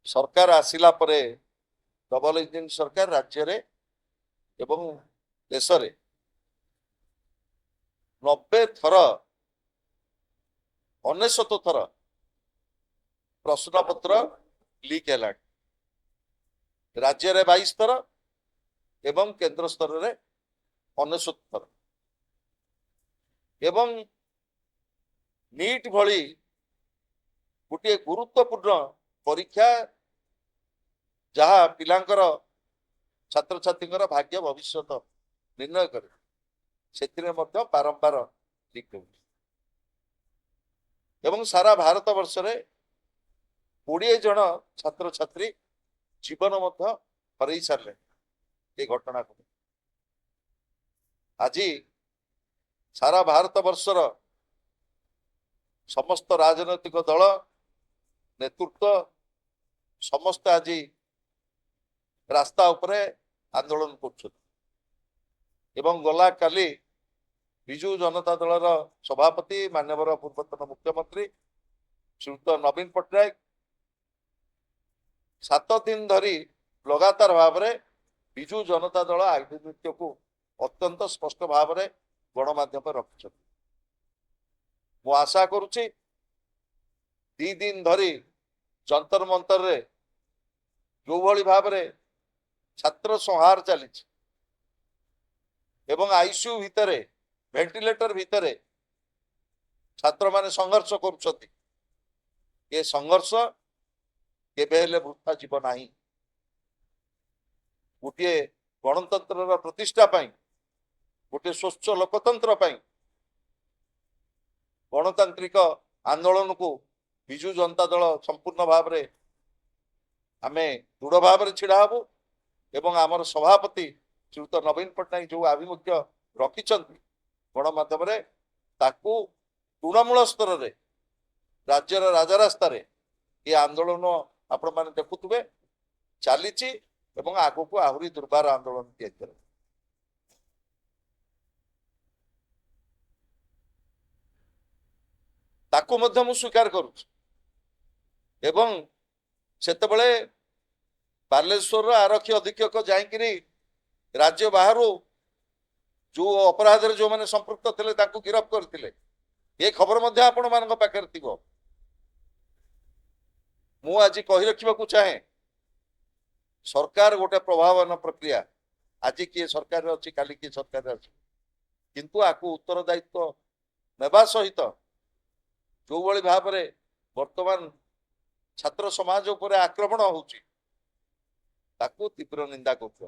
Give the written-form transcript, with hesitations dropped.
सरकार आसिला परे double engine सरकार राज्य रे एवं देश रे 90 थर 99 थर प्रश्न पत्र लीक है राज्य रे 22 थर एवं केंद्र स्तर रे 99 थर एवं नीट भली गोटे गुरुत्वपूर्ण परीक्षा जहाँ पिलांकर छात्र छात्री भाग्य भविष्य निर्णय करे से बारंबार लीक होउछि एवं सारा भारत वर्ष रे 20 जन छात्र छात्री जीवन हरई सारे ये घटना को आज सारा भारत वर्षर समस्त राजनैतिक दल नेतृत्व समस्त आज रास्ता उपरे आंदोलन कर गला काली विजु जनता दलर सभापति माननीय पूर्वतन मुख्यमंत्री श्रीयुत नवीन पट्टनायक 7 दिन धरी लगातार भाव में विजु जनता दल आभिमुख्य को अत्यंत स्पष्ट भाव में गणमाध्यम रखिंट मु आशा करुच्ची 2 दिन धरी जंतर मंतर रे जो भली भाव में छात्र संहार चली एवं आईसीयू भितरे वेंटिलेटर भितरे छात्र माने संघर्ष करुछथि ये संघर्ष केबे हेले वृथा जीव नाही गोटे गणतंत्र प्रतिष्ठा पाई गोटे स्वच्छ लोकतंत्र पाई गणतांत्रिक आंदोलन को विजु जनता दल संपूर्ण भाव में आमे दृढ़ भाव में छिड़ा हबु एवं आमर सभापति श्रीयुत नवीन पट्टनायक जो आभिमुख्य रखिंट गणमाध्यम ताकू तृणमूल स्तर में राज्यर राजरास्ता ये आंदोलन आपण मैंने देखुवे चली आग को आहरी दुर्बार आंदोलन तैयारी ताकू मध्य मु स्वीकार करुच्ची एवं सेतबेले बालेश्वर आरक्षी अधीक्षक जाइकिरी राज्य बाहर जो अपराध जो मैंने संपृक्त थे गिरफ करते ये खबर मध्य आपण मान पाखे थी मु आज कही रखा चाहे सरकार गोटे प्रभावन प्रक्रिया आज किए सरकार अच्छी काली किए सरकार अच्छी किंतु आपको उत्तरदायित्व नेबा सहित जो भली भाव में वर्तमान छात्र समाज उपर आक्रमण होची ताकू तीव्र निंदा कर